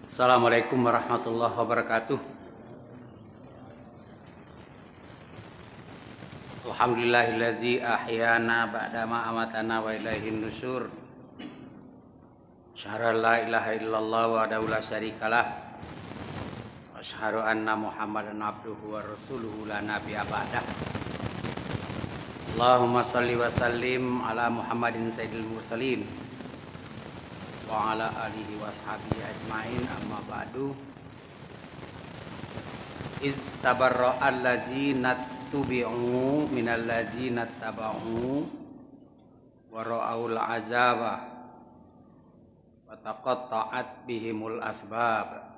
Assalamualaikum warahmatullahi wabarakatuh. Alhamdulillahillazi ahyana ba'dama amatana wa ilaihin nusyur. Asyhadu la ilaha illallah wahdahu la syarikalah. Wa asyhadu anna Muhammadan abduhu wa rasuluhu la nabiyya ba'dah. Allahumma shalli wa sallim ala Muhammadin sayyidil mursalin wa ala alihi wa ashabihi ajmain, amma ba'du. Istabarra allazina tubi'u minal ladzina taba'u wa ra'aul azaba wa taqatta'at bihimul asbab.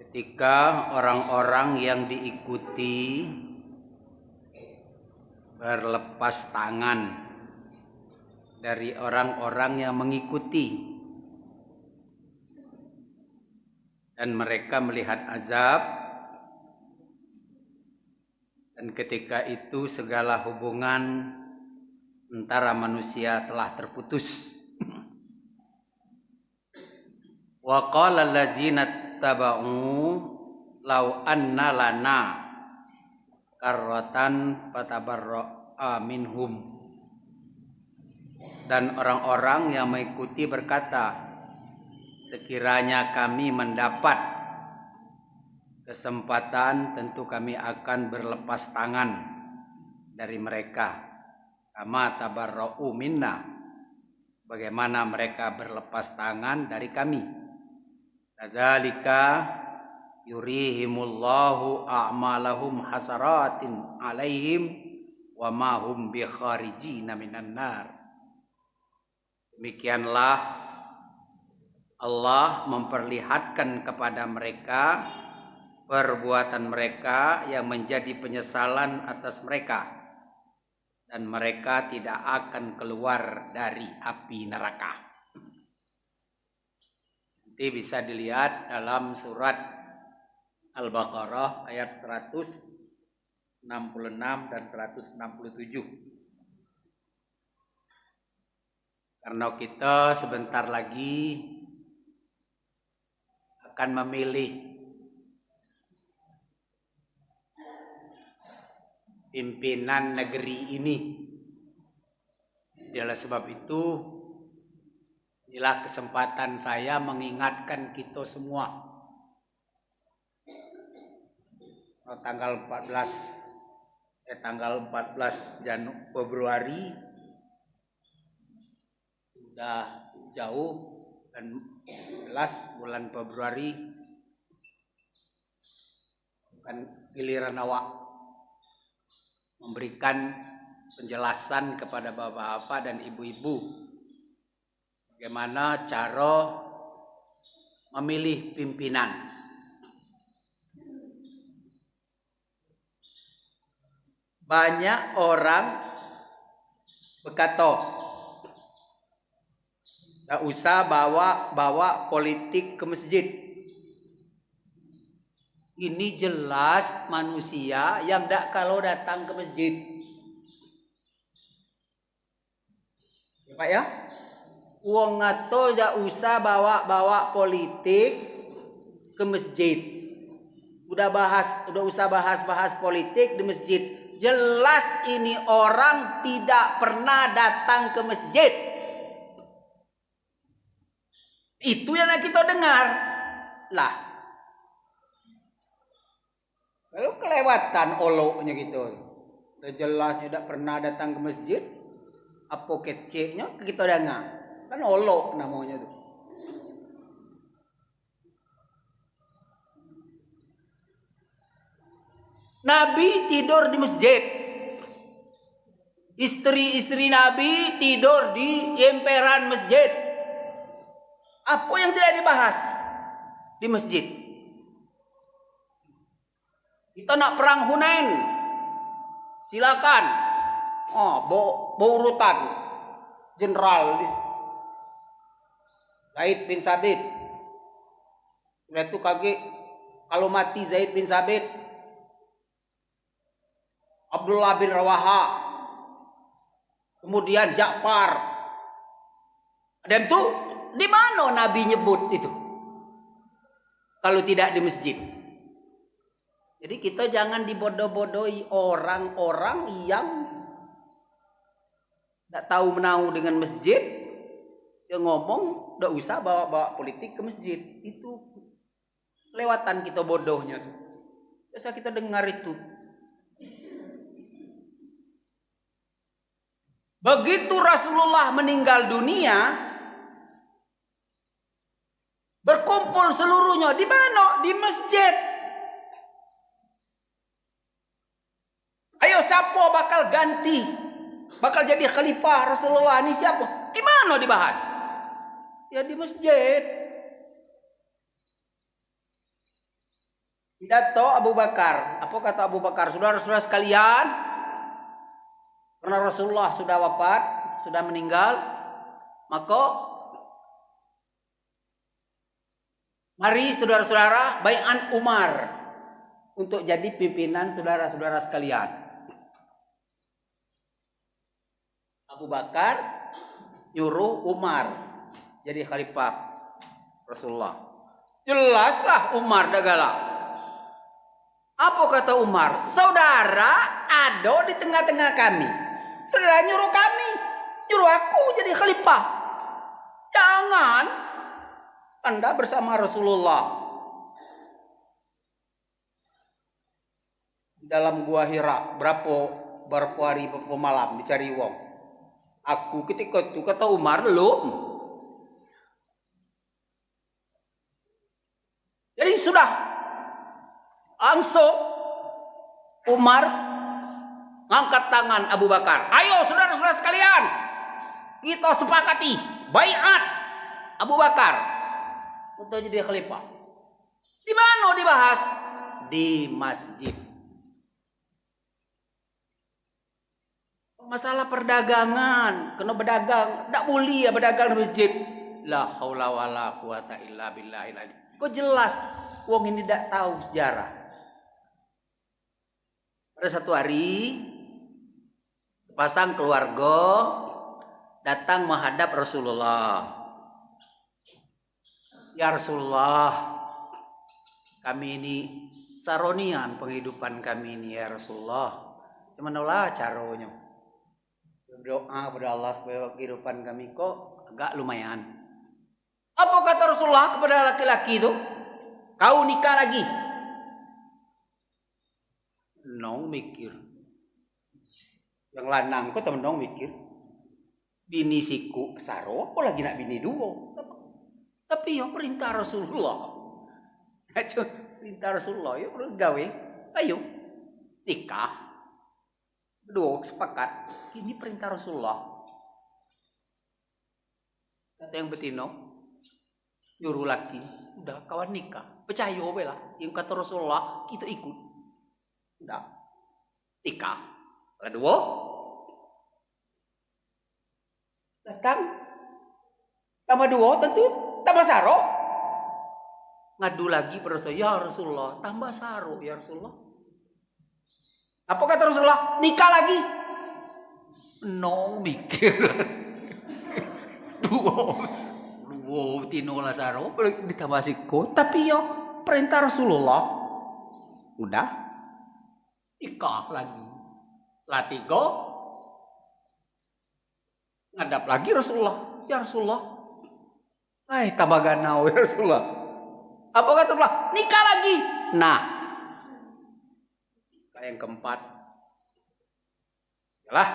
Ketika orang-orang yang diikuti berlepas tangan dari orang-orang yang mengikuti, dan mereka melihat azab, dan ketika itu segala hubungan antara manusia telah terputus. Wa qala allazina taba'u law anna lana karratan fatabarra'a minhum. Dan orang-orang yang mengikuti berkata, sekiranya kami mendapat kesempatan, tentu kami akan berlepas tangan dari mereka. Kama tabarra'u minna, bagaimana mereka berlepas tangan dari kami. Kadzalika yurihimullahu a'malahum hasaratin alaihim wa ma hum bi kharijina minan nar. Demikianlah Allah memperlihatkan kepada mereka perbuatan mereka yang menjadi penyesalan atas mereka, dan mereka tidak akan keluar dari api neraka. Nanti bisa dilihat dalam surat Al-Baqarah ayat 166 dan 167. Karena kita sebentar lagi akan memilih pimpinan negeri ini. Oleh sebab itu, inilah kesempatan saya mengingatkan kita semua. Tanggal 14 Februari sudah jauh, dan jelas bulan Februari kan giliran awak memberikan penjelasan kepada bapak-bapak dan ibu-ibu bagaimana cara memilih pimpinan. Banyak orang berkata, tak usah bawa politik ke masjid. Ini jelas manusia yang tak kalau datang ke masjid. Ya Pak ya? Uang ngato tak usah bawa politik ke masjid. Udah usah bahas politik di masjid. Jelas ini orang tidak pernah datang ke masjid. Itu yang kita dengar. Lah, kalau kelewatan oloknya gitu. Jelas tidak pernah datang ke masjid. Apa keceknya kita dengar. Kan olok namanya tuh. Nabi tidur di masjid. Istri-istri Nabi tidur di emperan masjid. Apa yang tidak dibahas di masjid? Kita nak perang Hunain, silakan. Urutan Jenderal Zaid bin Sabit. Sudah itu kaget kalau mati Zaid bin Sabit, Abdullah bin Rawaha, kemudian Ja'far, Dan itu di mana Nabi nyebut itu? Kalau tidak di masjid. Jadi kita jangan dibodoh-bodohi orang-orang yang tidak tahu menau dengan masjid. Yang ngomong, tidak usah bawa-bawa politik ke masjid. Itu lewatan kita bodohnya. Biasa kita dengar itu. Begitu Rasulullah meninggal dunia, berkumpul seluruhnya di mana? Di masjid. Ayo siapa bakal ganti? Bakal jadi khalifah Rasulullah ini siapa? Di mana dibahas? Ya di masjid. Pidato Abu Bakar. Apa kata Abu Bakar? Saudara-saudara sekalian, karena Rasulullah sudah wafat, sudah meninggal, maka mari saudara-saudara bai'an Umar untuk jadi pimpinan saudara-saudara sekalian. Abu Bakar nyuruh Umar jadi khalifah Rasulullah. Jelaslah Umar dah galak. Apa kata Umar? Saudara ada di tengah-tengah kami. Saudara nyuruh kami, nyuruh aku jadi khalifah. Jangan. Anda bersama Rasulullah dalam gua Hira berapa hari berapa malam dicari wong. Aku ketika itu kata Umar belum. Jadi sudah langsung Umar ngangkat tangan Abu Bakar. Ayo saudara-saudara sekalian, kita sepakati baiat Abu Bakar untuk jadi khalifah. Di mana dibahas? Di masjid. Masalah perdagangan, kena berdagang, tak boleh ya berdagang di masjid. La haula wala quwata illa billahil ali. Kok jelas wong ini tidak tahu sejarah. Pada satu hari sepasang keluarga datang menghadap Rasulullah. Ya Rasulullah, kami ini saronian penghidupan kami ini ya Rasulullah. Cuman caranya berdoa kepada Allah supaya kehidupan kami kok agak lumayan. Apa kata Rasulullah kepada laki-laki itu? Kau nikah lagi? Nong mikir. Yang lanang kok temen nong mikir. Bini siku saro, apa lagi nak bini dua? Tapi ya perintah Rasulullah. Perintah Rasulullah ya gawe. Ayo nikah. Kedua sepakat, ini perintah Rasulullah. Kata yang betino, nyuruh laki, udah kawan nikah, percaya lah. Yang kata Rasulullah, kita ikut. Udah, nikah. Kedua, datang, tambah dua tentu, tambah saro. Ngadu lagi pada Rasulullah, ya Rasulullah, tambah saro ya Rasulullah. Apa kata Rasulullah? Nikah lagi? Nong mikir. Dua tino lasaro ditambah siko. Tapi yo perintah Rasulullah. Udah. Nikah lagi. Latigo. Ngadap lagi Rasulullah. Ya Rasulullah. Tambah ganau ya Rasulullah. Apa kata Rasulullah? Nikah lagi. Nah. Yang keempat, yalah,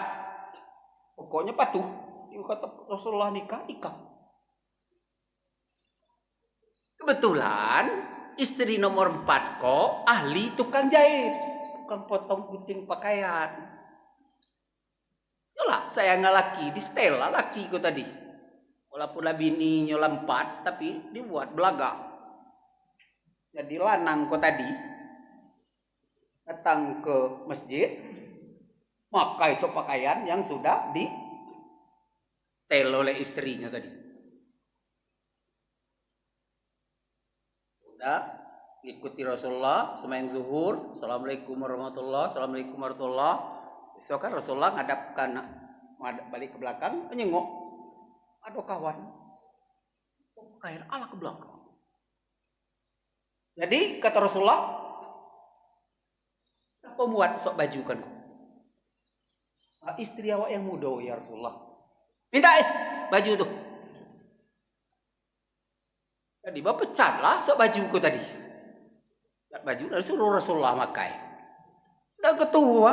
pokoknya patuh. Yang kata Rasulullah nikah. Kebetulan istri nomor 4 kok ahli tukang jahit, tukang potong gunting pakaian. Yalah, saya ngalaki di setel laki ko tadi. Walaupun lah bini nyola 4, tapi dibuat belaga. Jadi lanang ko tadi. Datang ke masjid, pakai pakaian yang sudah di setel oleh istrinya tadi. Sudah ikuti Rasulullah sembahyang zuhur, assalamualaikum warahmatullah, assalamualaikum warahmatullah. Besok kan Rasulullah ngadapkan balik ke belakang, menyengok, ada kawan. kain ala ke belakang. Jadi kata Rasulullah, siapa muat sok baju kan? Istri awak yang muda ya Rasulullah. Minta baju tuh. Tadi pecat lah sok bajuku tadi. Baju dari suruh Rasulullah makai. Udah ketua.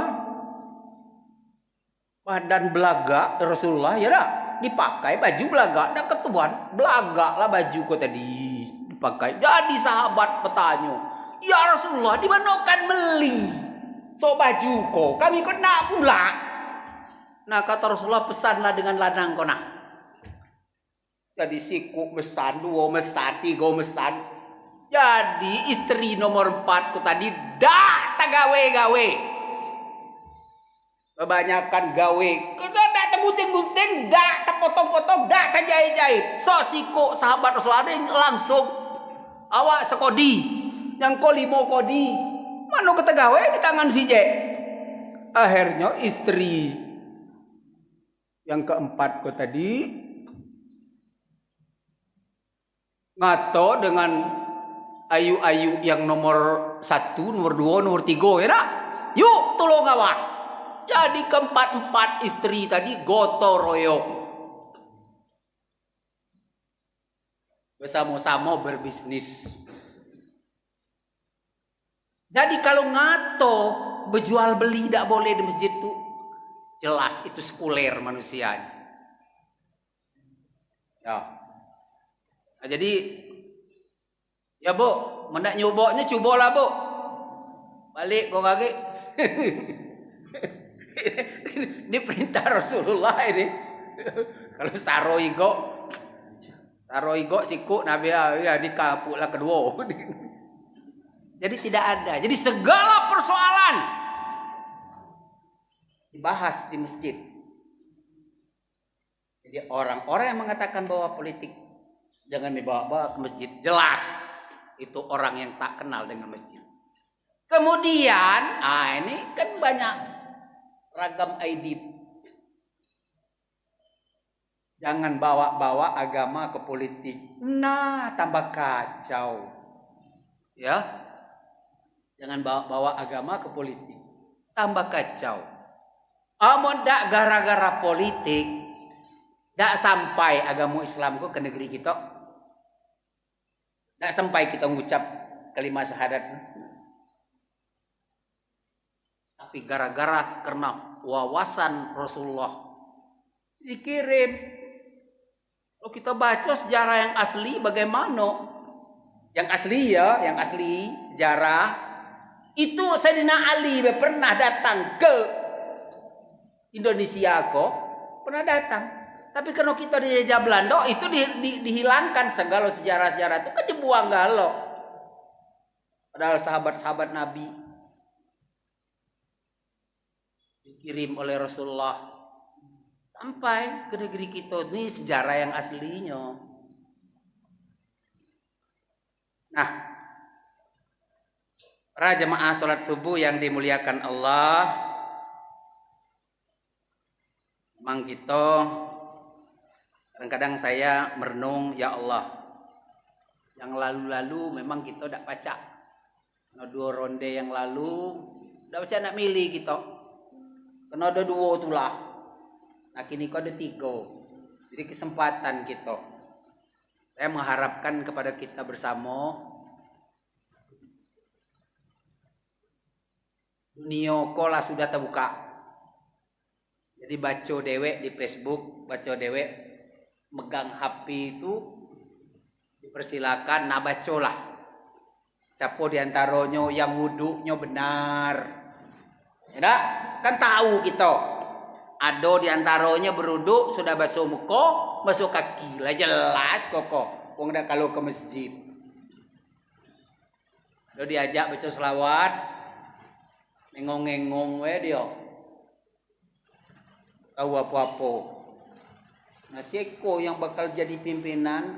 Badan belaga Rasulullah ya dah dipakai baju belaga. Udah ketuan belaga lah bajuku tadi dipakai. Jadi sahabat bertanya, ya Rasulullah di mana kan beli sok bajuku? Kami kena pula. Nah kata Rasulullah pesanlah dengan ladang kau nah. Jadi siku mesan, 2 mesan, 3 mesan. Jadi istri nomor 4 ku tadi dak gawe-gawe. Kebanyakan gawe. Kena dak tegunting-gunting, dak terpotong-potong, dak terjahit-jahit. So siku sahabat Rasulullah langsung awak sekodi. Yang ko 5 kodi. Mana kata gawe di tangan si J. Akhirnya istri yang keempat ko tadi ngato dengan ayu-ayu yang nomor 1, nomor 2, nomor 3 ya tak? Yuk tolong awak. Jadi keempat-empat istri tadi gotong royong. Bersama-sama berbisnis. Jadi kalau ngato berjual beli tidak boleh di masjid itu. Jelas itu sekuler manusianya. Ya. Nah, jadi ya bu, mendak nyoboknya cobalah bu. Balik kau kaki. Ini perintah Rasulullah ini. Kalau saro igo sikuk Nabi ya dikapuklah kedua. Jadi tidak ada. Jadi segala persoalan dibahas di masjid. Jadi orang-orang yang mengatakan bahwa politik jangan dibawa-bawa ke masjid, jelas itu orang yang tak kenal dengan masjid. Kemudian, ini kan banyak ragam ID. Jangan bawa-bawa agama ke politik. Nah, tambah kacau. Ya. Jangan bawa-bawa agama ke politik. Tambah kacau. Amun dak gara-gara politik, dak sampai agama Islam ke negeri kita. Dak sampai kita mengucap kalimat syahadat. Tapi gara-gara karena wawasan Rasulullah dikirim. Kalau kita baca sejarah yang asli bagaimana? Yang asli ya, yang asli sejarah itu Sayyidina Ali pernah datang ke Indonesia kok, pernah datang. Tapi kalau kita dijajah Belanda itu dihilangkan segala sejarah-sejarah itu kan dibuang galau. Padahal sahabat-sahabat Nabi dikirim oleh Rasulullah sampai ke negeri kita. Ini sejarah yang aslinya. Nah, para jemaah salat subuh yang dimuliakan Allah, memang kita kadang-kadang saya merenung, ya Allah, yang lalu-lalu memang kita tidak baca. Nah, 2 ronde yang lalu tidak baca nak milih kita. Karena ada 2 itulah. Nah kini kau ada 3. Jadi kesempatan kita. Saya mengharapkan kepada kita bersama, dunia kola sudah terbuka. Jadi baca dewek di Facebook, baca dewek megang HP itu dipersilakan, nah bacolah. Siapa diantaranya yang wuduknya benar. Ya, kan tahu kita. Ada diantaranya beruduk sudah basuh muka, basuh kaki. Lah jelas kok. Wong dah kalau ke masjid. Ada diajak baca selawat, ngengong-ngengong we dia. Tahu apa-apa. Nah, seko yang bakal jadi pimpinan,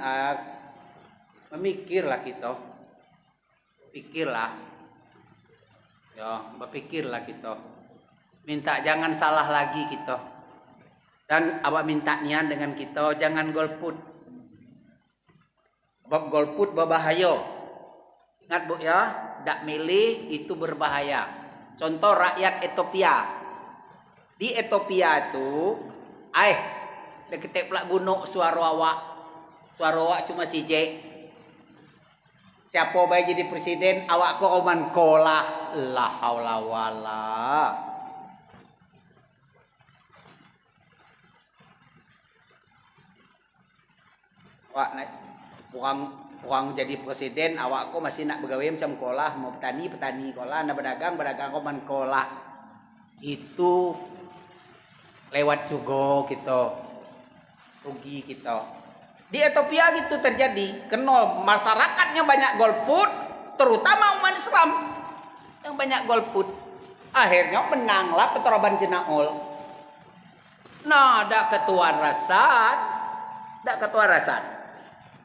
memikirlah kita. Pikirlah. Ya, berpikirlah kita. Minta jangan salah lagi kita. Dan awak minta nian dengan kita jangan golput. Sebab golput berbahaya. Ingat Bu ya, tidak milih itu berbahaya. Contoh rakyat Ethiopia. Di Ethiopia itu, kita pelak gunung suara awak. Suara awak cuma sijek. Siapa baik jadi presiden, awak ko oman kola. La haula wala. Awak naik orang jadi presiden, awak ko masih nak bergawe macam kolah, mau petani kolah, nak berdagang oman kolah. Itu lewat juga kita. Rugi kita. Di Ethiopia gitu terjadi. Kena masyarakatnya banyak golput, terutama umat Islam yang banyak golput. Akhirnya menanglah Petroban Jenaol. Nah, ada ketua rasan.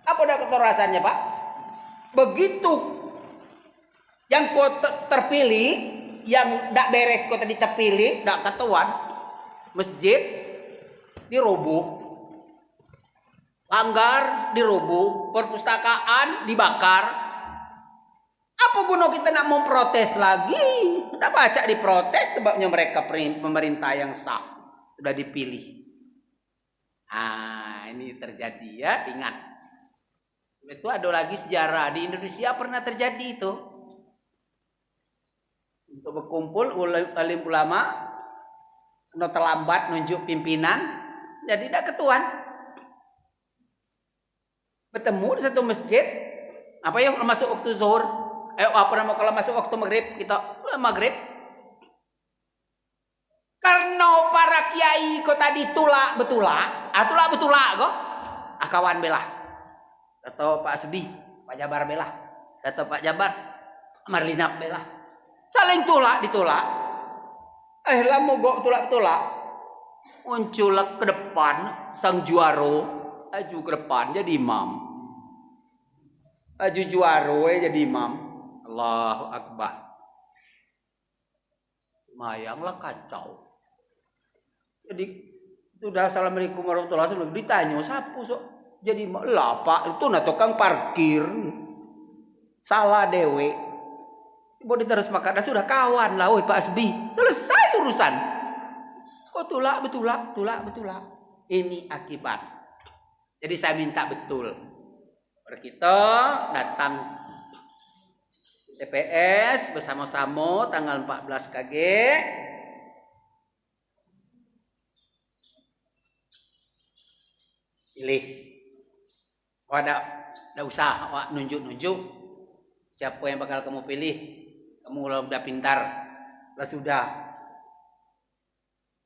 Apa dah keterasannya Pak? Begitu yang kau terpilih, yang tak beres kau tadi terpilih, tak ketuan, masjid diroboh, langgar diroboh, perpustakaan dibakar. Apa guna kita nak memprotes lagi? Tak baca diprotes sebabnya mereka pemerintah yang sah sudah dipilih. Ini terjadi ya, ingat. Itu ada lagi sejarah di Indonesia pernah terjadi itu. Untuk berkumpul alim ulama, kena terlambat nunjuk pimpinan, jadi tidak ketuan. Bertemu di satu masjid, apa yang masuk waktu zuhur, kalau masuk waktu maghrib kita maghrib. Karena para kiai kok tadi tulak betulak kok, kawan belah. Atau Pak Sebi, Pak Jabar belah. Atau Pak Jabar, Marlina belah. Saling ditolak. Lah mogok tulak. Muncul ke depan sang juaro, aju ke depan jadi imam. Aju juaro jadi imam. Allahu Akbar. Mayanglah kacau. Jadi sudah assalamualaikum warahmatullahi wabarakatuh. Ditanya siapa sok? Jadi lah Pak itu nak tukang parkir salah dewe. Boleh terus makan sudah kawan lah, oi Pak Asbi selesai urusan. Kok tulak betulak. Ini akibat. Jadi saya minta betul kita datang TPS bersama-sama tanggal 14 KG. Pilih. Ada usah awak nunjuk siapa yang bakal kamu pilih. Kamu kalau udah pintar lah sudah.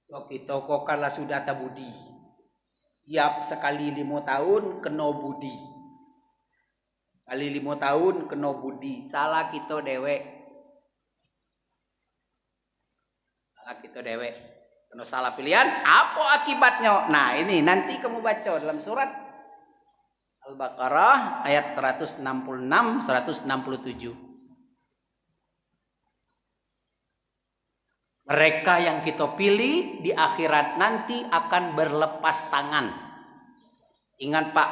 So kita kok lah sudah tabudi. Tiap sekali 5 tahun kena budi. Kali 5 tahun kena budi. Salah kita dewek. Kena salah pilihan, apa akibatnya? Nah, ini nanti kamu baca dalam surat Al-Baqarah ayat 166 167. Mereka yang kita pilih di akhirat nanti akan berlepas tangan. Ingat Pak,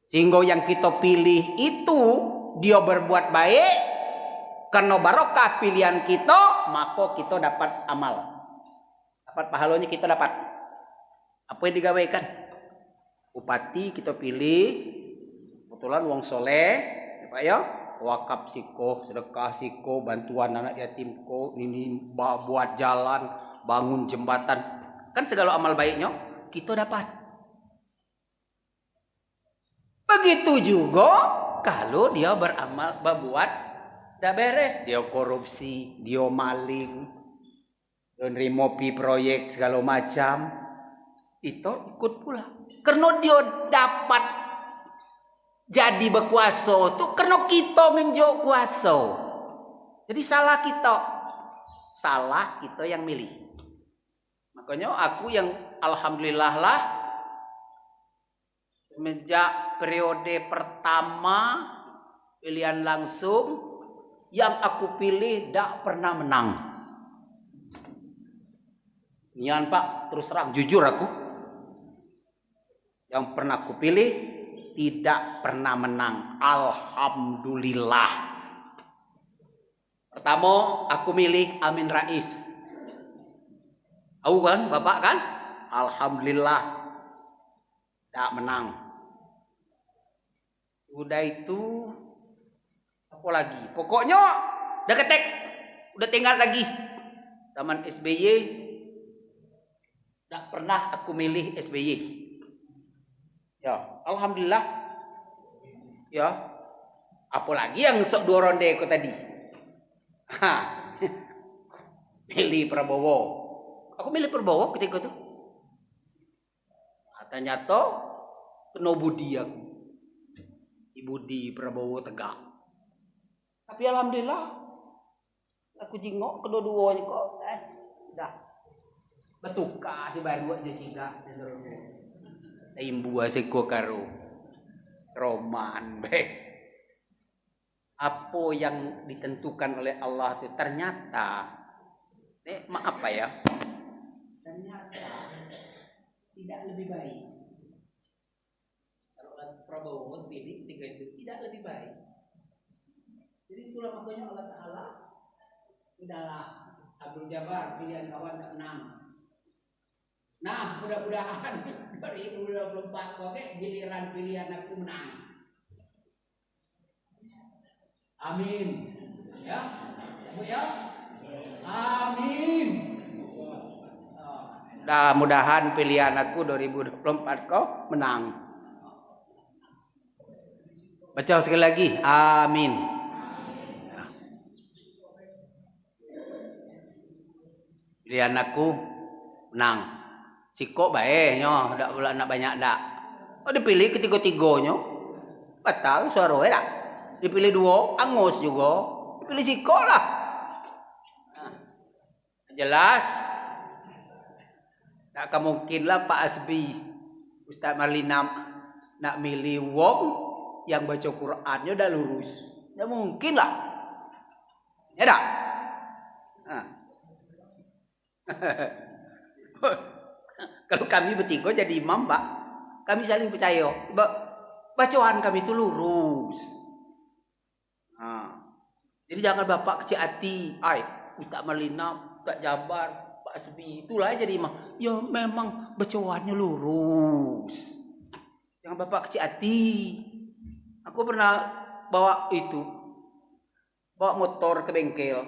sehingga yang kita pilih itu dia berbuat baik, karena barokah pilihan kita, maka kita dapat amal. Dapat pahalanya kita dapat. Apa yang digawaikan? Bupati kita pilih, kebetulan wong soleh, Pak ya, wakaf siko, sedekah siko, bantuan anak yatim ko, ini buat jalan, bangun jembatan, kan segala amal baiknya kita dapat. Begitu juga kalau dia beramal, berbuat dah beres, dia korupsi, dia maling, dia nerima proyek segala macam, itu ikut pula. Karena dia dapat jadi berkuasa tu karena kita menjauh kuasa. Jadi salah kita yang milih. Makanya aku yang alhamdulillah lah semenjak periode pertama pilihan langsung yang aku pilih tak pernah menang. Nian Pak, terus terang jujur aku. Yang pernah aku pilih tidak pernah menang. Alhamdulillah. Pertama, aku milih Amin Rais. Tahu kan, Bapak kan? Alhamdulillah, tidak menang. Udah itu, apa lagi? Pokoknya, udah ketek, udah tinggal lagi. Zaman SBY, tidak pernah aku milih SBY. Ya, alhamdulillah. Ya, apalagi yang sok dua ronde aku tadi. Milih Prabowo. Aku milih Prabowo ketika itu. Ternyata kena budi aku. Ibu di Prabowo tegak. Tapi alhamdulillah, aku jingok kedua-duanya kok. Dah. Betuka si baru aja juga. Imbu asiko karo Roman be. Apa yang ditentukan oleh Allah itu ternyata maaf ya. Ternyata tidak lebih baik. Kalau Prabowo pilih tiga itu tidak lebih baik. Jadi itulah makanya Allah Ta'ala udahlah Abdul Jabbar pilihan kawan ke-6. Nah, mudah-mudahan 2024 oke giliran pilihan aku menang. Amin. Ya. Ya. Amin. Mudah-mudahan pilihan aku 2024 kok menang. Baca sekali lagi. Amin. Pilihan aku menang. Siko baiknya, ndak pula nak banyak dak. Oh dipilih ketiga-tiganya. Batal suara dak. Dipilih dua, angus juga. Dipilih siko lah. Nah, jelas. Tak mungkin lah Pak Asbi, Ustaz Marlina nak milih wong yang baca Qur'annya udah lurus. Ya mungkin lah. Ya dak? Nah. Kalau kami bertiga jadi imam, Pak, kami saling percaya. Bacaan kami itu lurus. Nah, jadi jangan Bapak kecil hati. Ustaz Marlina, Ustaz Jabar, Pak Asbi, itulah jadi imam. Ya memang bacaannya lurus. Jangan Bapak kecil hati. Aku pernah bawa motor ke bengkel.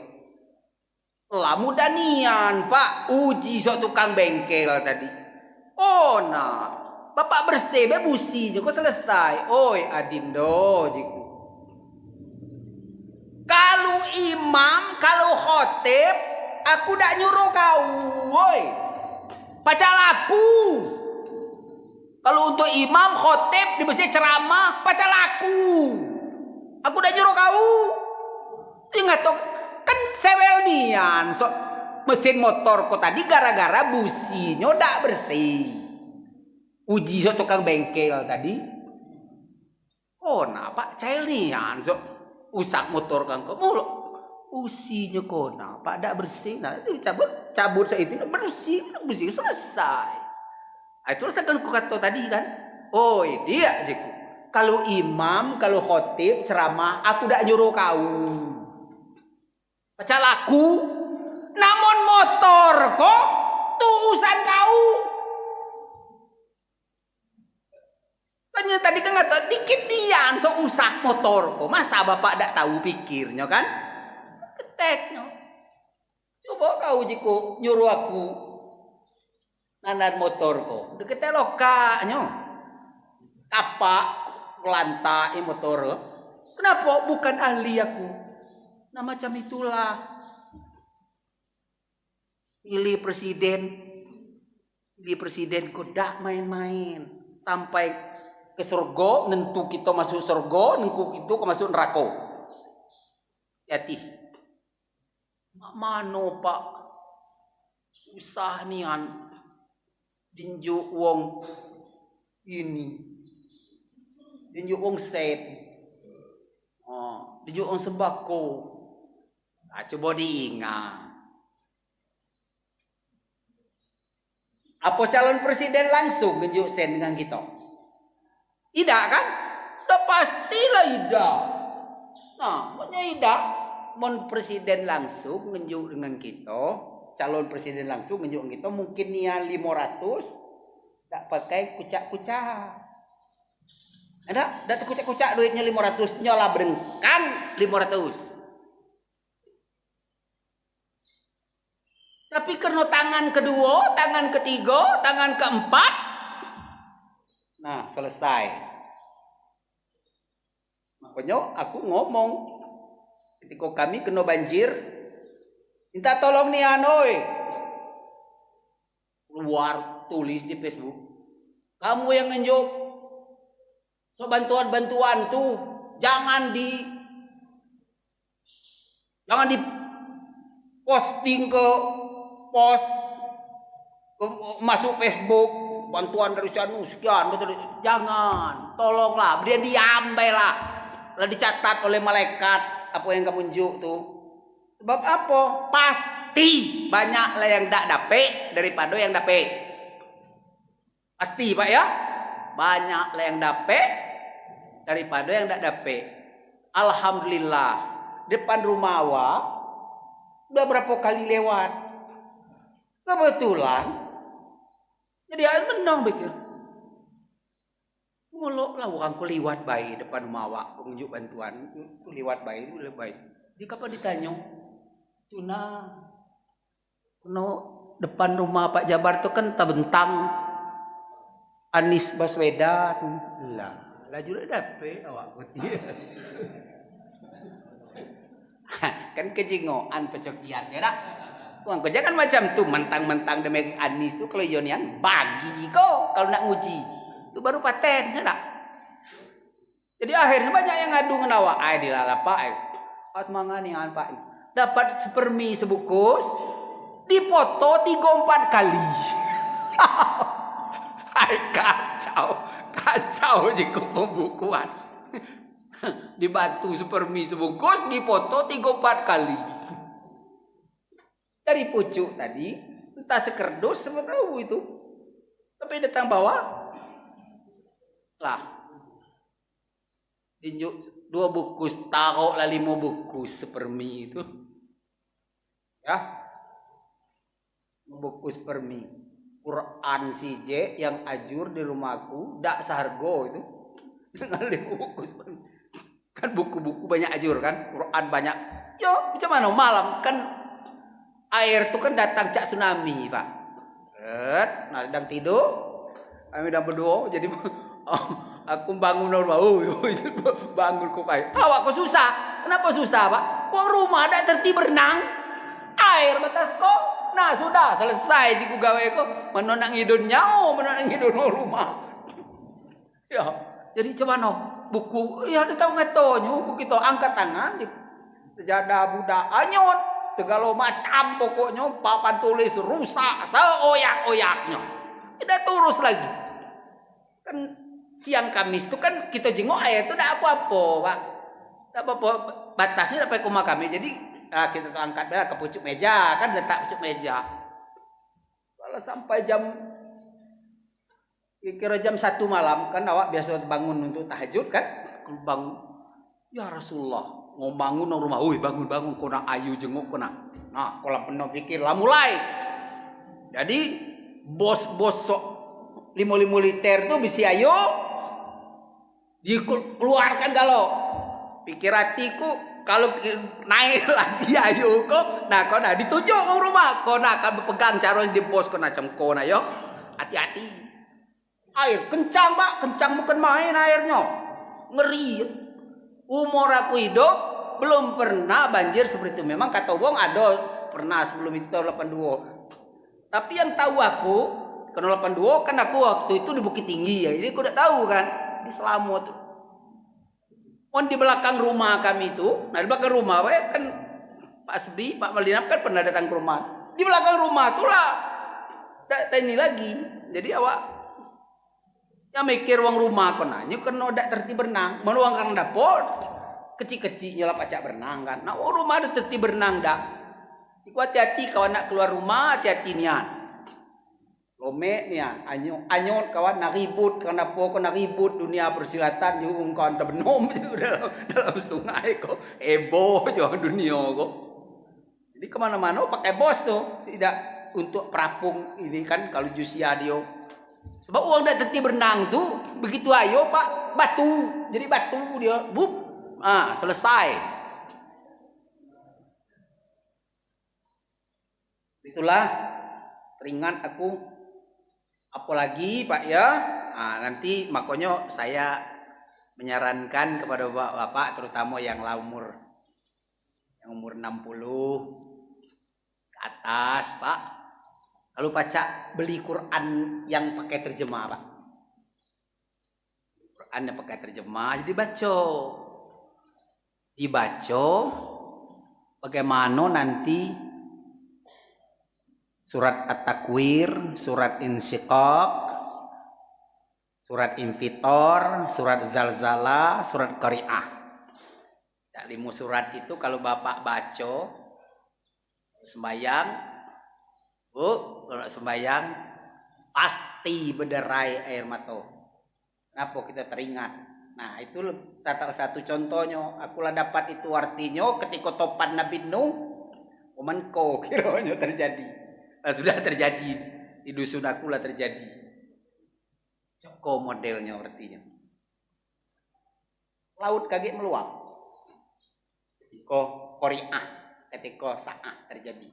Lah mudah nian, Pak, uji sok tukang bengkel tadi. Oh nah, Bapak bersih, bebusi kok selesai. Oi adindo jiku. Kalau imam, kalau khotib, aku dak nyuruh kau, woi. Baca laku. Kalau untuk imam, khotib di masjid ceramah, baca laku. Aku dak nyuruh kau. Ingat toh, kan sewel nian, so mesin motor kok tadi gara-gara businya dak bersih. Uji so tukang bengkel tadi. Oh nah Pak cair nian so usak motor kang kok mulu. Usinya kona Pak dak bersih. Nah cabut saya itu bersih selesai. Itu rasakan ku kata tadi kan. Oh dia aja. Kalau imam, kalau khotib ceramah, aku dak nyuruh kau. Baca laku. Namun motor kok tuusan kau. Tanya tadi kan ngata dikit dian so usah motor kok. Masa Bapak dak tahu pikirnya kan? Keteknya. Coba kau jiko nyuruh aku nanan motor kok. Deketnya lokanya. Kapak lantai motor. Kenapa? Bukan ahli aku. Nah macam itulah. Pilih presiden kok dak main-main sampai ke surga, nentu kita masuk surga, nentu kita masuk neraka. Hati. Mano Pak usah nian dinjuk wong ini, dinjuk wong set, dinjuk wong sembako. Coba diingat. Apa calon presiden langsung nunjuk sen dengan kita? Ida kan? Udah pastilah Ida. Nah, pokoknya Ida. Mon presiden langsung ngenjuk dengan kita, calon presiden langsung ngenjuk dengan kita, mungkin nia 500, tak pakai kucak-kucak. Ada, dah kucak-kucak duitnya 500, nyola berengkang 500. Tapi karena tangan kedua, tangan ketiga, tangan keempat, nah selesai. Makanya aku ngomong, ketika kami kena banjir, minta tolong nih Anoy. Keluar tulis di Facebook, kamu yang ngenjuk, so bantuan-bantuan tuh jangan di posting ke post, masuk Facebook, bantuan dari Canu sekian, jangan, tolonglah, dia diambil lah dicatat oleh malaikat apa yang kamu unjuk tuh. Sebab apa? Pasti banyak lah yang tak dapet daripada yang dapet. Pasti Pak ya, banyak lah yang dapet daripada yang tak dapet. Alhamdulillah, depan rumah awak udah berapa kali lewat. Kebetulan jadi air menang pikir. Ngolok lah orang ku liwat baik depan rumah awak pengunjuk bantuan, ku liwat baik, ku liwat baik. Di kapan ditanya? Tuna, kuno depan rumah Pak Jabar tu kan terbentang Anies Baswedan. Lah juga dapet awak putih. Kan kejingoan pecokian ya tak? Uang kerja kan macam tu, mentang-mentang demi Anies tu kalau Yonian bagi kau kalau nak nguji. Itu baru paten, ya tak? Jadi akhirnya banyak yang ngadu dengan awak. Ay dilala Pak, at mga nih Pak. Dapat sepermi sebungkus, dipoto 3-4 kali. Ay kacau jika pembukuan. Dibantu sepermi sebungkus, dipoto 3-4 kali. Dari pucuk tadi, entah sekerdus, siapa tahu itu. Tapi datang bawah, lah. Tunjuk 2 bukus, taruh lah 5 bukus sepermi itu. Ya. 5 bukus permi. Quran CJ yang ajur di rumahku, dak sehargo itu. Dengan 5 bukus permi. Kan buku-buku banyak ajur kan, Quran banyak. Yo, macam mana malam kan air itu kan datang cak tsunami, Pak. Nah, sedang tidur, kami sedang berdoa, jadi aku bangun rumah, bangun kok kayak. Awak kok susah? Kenapa susah, Pak? Wong rumah ada tertib berenang, air batas kok. Nah sudah selesai di gawe kok. Menonang hidun nyau, menonang hidun rumah. Ya, jadi cuman buku, ya dia tahu ngatonyo, buku itu angkat tangan, sejadah Buddha anyot, segala macam pokoknya papan tulis rusak seoyak-oyaknya. Tidak terus lagi. Kan siang Kamis itu kan kita jenguk air itu tidak apa-apa, Pak. Tidak apa-apa, batasnya sampai ke rumah kami. Jadi kita angkat ke pucuk meja, kan letak pucuk meja. Kalau sampai kira jam 1 malam, kan awak biasa bangun untuk tahajud kan? Bangun, ya Rasulullah, mau bangun orang rumah, bangun, kona ayu jenguk kona. Nah, kalau penuh pikir lah mulai. Jadi bos-bos sok 5 liter tuh bisa ayo dikeluarkan kalau pikir hatiku kalau naik lagi ayo kok, nah kau dah ditunjuk ke rumah, kau nak akan berpegang caranya di bos kau nak cemko yo, hati-hati. Air kencang, Pak, kencang bukan main airnya, ngeri. Umur aku hidup belum pernah banjir seperti itu. Memang kata Wong ada pernah sebelum itu tahun 82. Tapi yang tahu aku karena 82 kan aku waktu itu di Bukit Tinggi ya, jadi aku udah tahu kan di Selamut. Di belakang rumah kami itu, nah di belakang rumah kan Pak Sebi, Pak Maldinap kan pernah datang ke rumah. Di belakang rumah itulah tak ini lagi. Jadi awak yang mikir uang rumah kau nanya kena dak tertib berenang, menuang kang dapur kecil-kecilnya lah pacak berenang kan. Nah uang rumah ada tertib berenang dak. Iku hati-hati kalau nak keluar rumah, hati-hati nian. Lome nih ya, anyon kawan naribut karena pokok naribut dunia persilatan diumumkan terbenom dalam sungai kok ebo jo dunia kok. Jadi kemana-mana pakai bos tuh, tidak untuk perapung ini kan kalau Jusia dia. Sebab uang dah teti berenang tuh begitu ayo pak batu, jadi batu dia, bup, selesai. Itulah teringat aku. Apalagi Pak ya, nanti makanya saya menyarankan kepada bapak-bapak terutama yang umur 60 ke atas Pak, kalau baca beli Quran yang pakai terjemah Pak, Quran yang pakai terjemah, jadi dibaca bagaimana nanti surat At-Takwir, surat Insyiqaq, surat Infitor, surat Zalzalah, surat Qari'ah. 5 surat itu kalau bapak baca sembahyang, kalau sembahyang pasti berderai air mata. Kenapa kita teringat? Nah itu satu contohnya. Akulah dapat itu artinya ketika topan Nabi Nuh, omanko kiranya terjadi. Nah, sudah terjadi di dusun aku lah terjadi. Joko modelnya artinya. Laut kaget meluap. Ketika Qari'ah, ketika Sa'ah terjadi.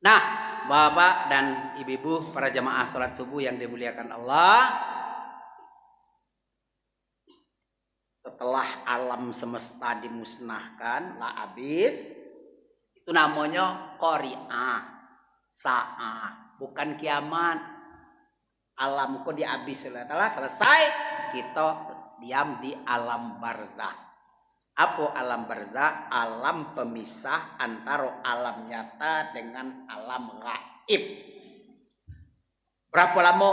Nah, Bapak dan Ibu-ibu para jamaah salat subuh yang dimuliakan Allah, setelah alam semesta dimusnahkan, lah habis, itu namanya Qari'ah. Sa'ah, bukan kiamat. Alam kok dihabis setelah selesai, kita diam di alam barzah. Apa alam barzah? Alam pemisah antara alam nyata dengan alam gaib. Berapa lama?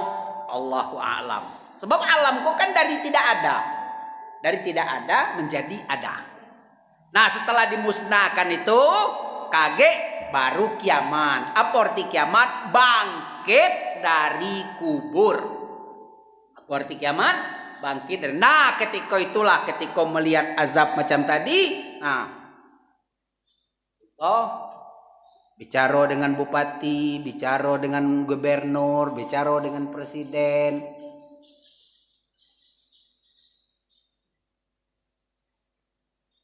Allahu a'lam. Sebab alam kok kan dari tidak ada. Dari tidak ada menjadi ada. Nah, setelah dimusnahkan itu kaget baru kiamat. Apa arti kiamat? Bangkit dari kubur. Apa arti kiamat? Bangkit dari. Nah, ketika itulah ketika melihat azab macam tadi, bicara dengan bupati, bicara dengan gubernur, bicara dengan presiden.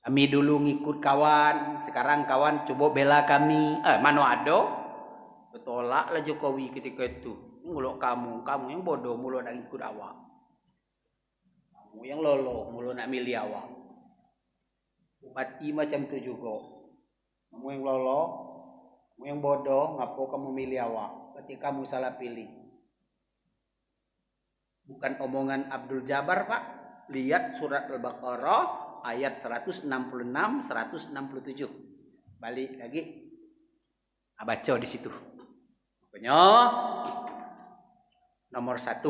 Kami dulu ngikut kawan, sekarang kawan coba bela kami. Mana ada? Betolak lah Jokowi ketika itu. Muluk kamu yang bodoh, muluk nak ikut awak. Kamu yang lolo, muluk nak milih awak. Bupati macam tu juga. Kamu yang lolo, kamu yang bodoh, ngapo kamu milih awak? Berarti kamu salah pilih. Bukan omongan Abdul Jabbar Pak. Lihat surat Al-Baqarah. Ayat 166, 167. Balik lagi. Baca di situ. Pokoknya nomor 1.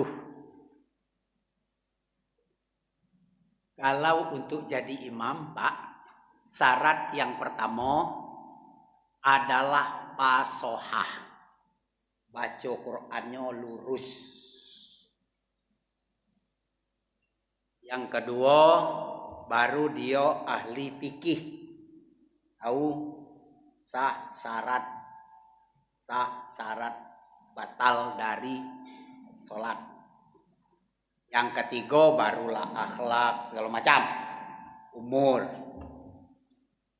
Kalau untuk jadi imam, Pak, syarat yang pertama adalah fasohah. Baca Qur'annya lurus. Yang kedua, baru dia ahli fikih, tahu sah syarat batal dari sholat. Yang ketiga barulah akhlak segala macam, umur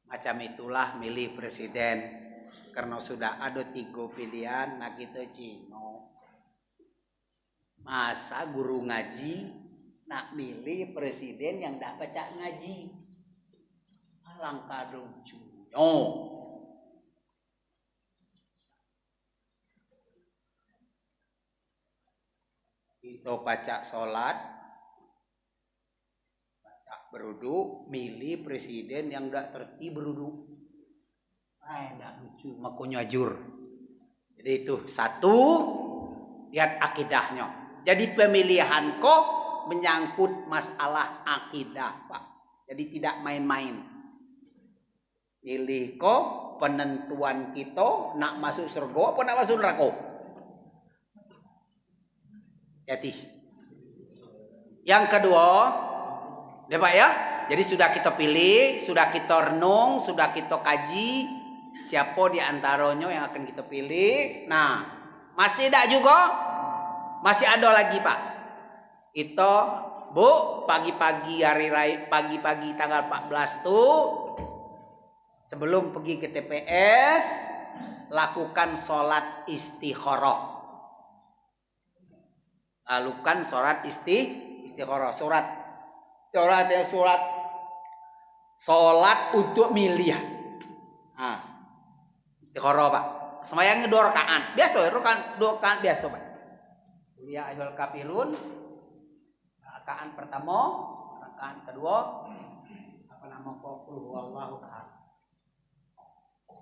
macam itulah milih presiden. Karena sudah ada 3 pilihan, nah kita cino masa guru ngaji nak milih presiden yang tak baca ngaji. Alangkah lucunya. Kita baca sholat, baca beruduk, milih presiden yang tak tertib beruduk. Tak lucu, makanya ajur. Jadi itu 1, lihat akidahnya. Jadi pemilihan kok menyangkut masalah akidah Pak. Jadi tidak main-main. Pilih kok penentuan kita nak masuk surga apa nak masuk neraka. Hati. Yang kedua, ya Pak ya. Jadi sudah kita pilih, sudah kita renung, sudah kita kaji siapa di antaranya yang akan kita pilih. Nah, masih tidak juga? Masih ada lagi Pak. Itu Bu, pagi-pagi hari raya, pagi-pagi tanggal 14 tuh sebelum pergi ke TPS lakukan sholat istikharah. Lakukan sholat istikharah. Sholat untuk milih. Nah, istikharah Pak. Semayangnya 2 rakaat. Biasa ya, 2 rakaat biasa Pak. Ya ayyuhal kafirun. Rakaat pertama, rakaat kedua apa nama qul huwallahu ahad.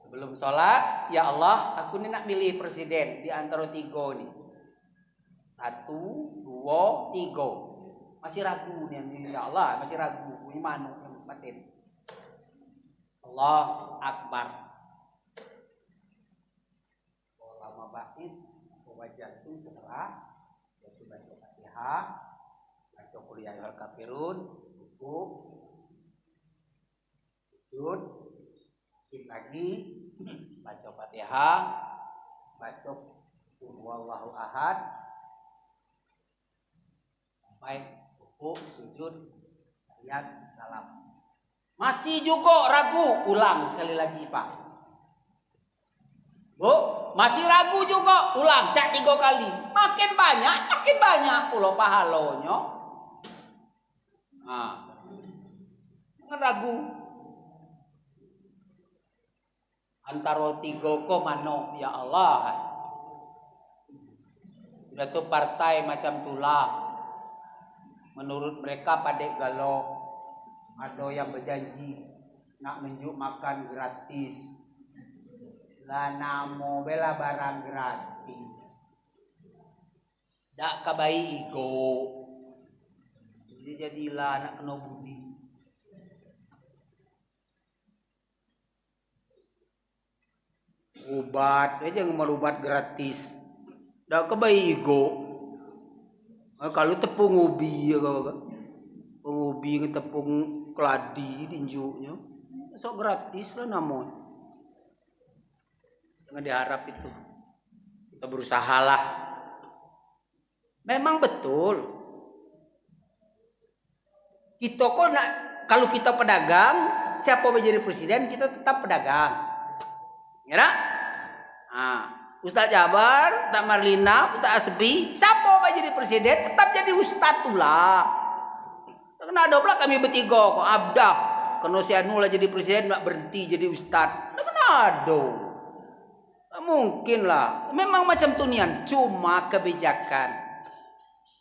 Sebelum sholat, ya Allah, aku ini nak milih presiden di antara 3 nih. 1, 2, 3. Masih ragu nih, ya Allah, masih ragu. Gimana yang batin? Allah Akbar. Lama bait, wajah itu terserah. Ya sudah Fatihah, baca qul ya ayyuhal kafirun, rukuk, sujud, lagi baca Fatihah, baca qul huwallahu ahad, sampai rukuk, sujud, tahiyat, salam. Masih juga ragu, ulang sekali lagi Pak. Bu, masih ragu juga, ulang cak 3 kali. Makin banyak pulau pahalonyo. Nah, jangan ragu. Antara 3 ko mano, ya Allah. Udah tuh partai macam tulah. Menurut mereka padek galok. Ada yang berjanji nak menjuk makan gratis. Lah namo bela barang gratis. Dak kabai ego. Jadi jadilah nak kena budi. Obat aja ngemerubat gratis. Dak kabai ego. Kalau tepung ubi ya kau. Ubi tepung keladi tinjunya. Sok gratis lah namanya. Jangan diharap itu. Kita berusahalah. Memang betul. Kita kok nak, kalau kita pedagang, siapa menjadi presiden kita tetap pedagang. Ya tak? Nah, Ustaz Jabar, Ustaz Marlina, Ustaz Asbi, siapa menjadi presiden tetap jadi ustaz pula. Karena ada pula kami bertiga kok abdah. Kalau si Anu lah jadi presiden nak berhenti jadi ustaz. Mana ada? Mungkin lah. Memang macam tu nian. Cuma kebijakan.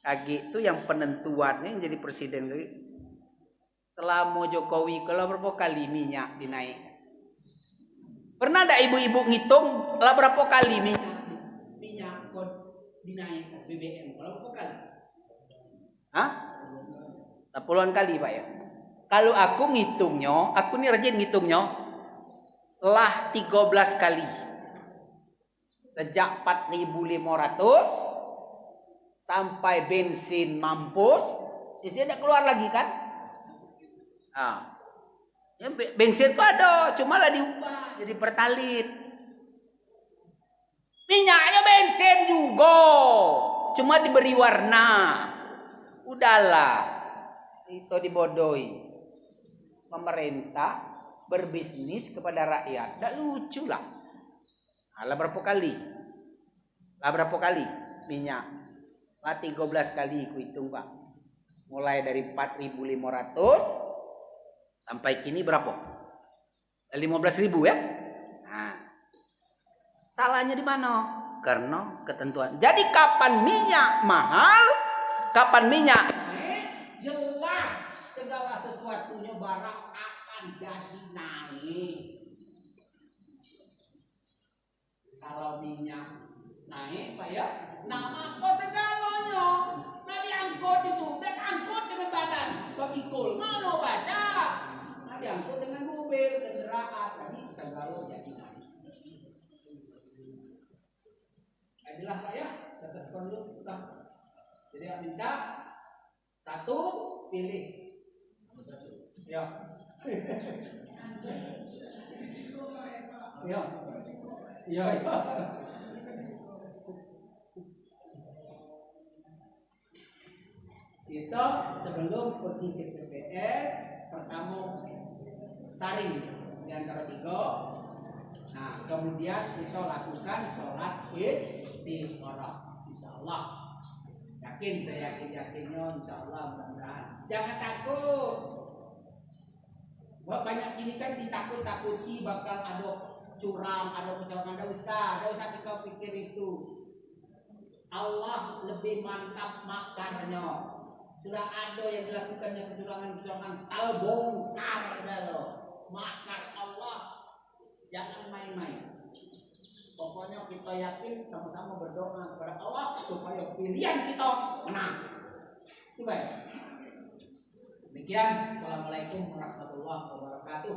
Lagi itu yang penentuannya yang jadi presiden. Selama Jokowi kalau berapa kali minyak dinaik? Pernah ada ibu-ibu ngitung lah berapa kali minyak dinaik BBM? Kalau berapa kali? Hah? Puluhan kali Pak ya. Kalau aku ngitungnya, aku nih rajin ngitungnya, lah 13 kali. Sejak 4.500 sampai bensin mampus, istri tidak keluar lagi kan? Nah, ya bensin tuh ada, cuma lah diubah jadi pertalit. Minyaknya bensin juga, cuma diberi warna. Udahlah. Itu dibodohi. Pemerintah berbisnis kepada rakyat. Tak lucu lah. Lah berapa kali? Minyak. Lah 13 kali ku hitung Pak. Mulai dari 4.500 sampai kini berapa? 15.000 ya? Nah. Salahnya di mana? Karena ketentuan. Jadi kapan minyak mahal? Kapan minyak jelas segala sesuatunya barang akan jadi naik. Kalau minyak naik Pak ya, nah apa segalanya? Nah diangkut itu, dan angkut dengan badan pemikul, mana baca? Nah diangkut dengan mobil, kendaraan, tadi segala jadi naik. Jadilah Pak ya, atas perlu kita Jadi minta satu pilih. Ya. Ya. Ya. Kita sebelum pergi ke TPS pertama saring di antara tiga. Nah, kemudian kita lakukan sholat istikharah. Insyaallah. Yakin, saya yakinnya insyaallah mudah-mudahan. Jangan takut. Banyak ini kan ditakut-takuti bakal ada curang, ada kecurangan, ada usah kita pikir itu. Allah lebih mantap makarnya. Sudah ada yang dilakukannya kecurangan-kecurangan, terbongkar dah. Makar Allah jangan main-main. Pokoknya kita yakin sama-sama berdoa kepada Allah supaya pilihan kita menang. Itu baik. Demikian. Assalamualaikum warahmatullahi wabarakatuh.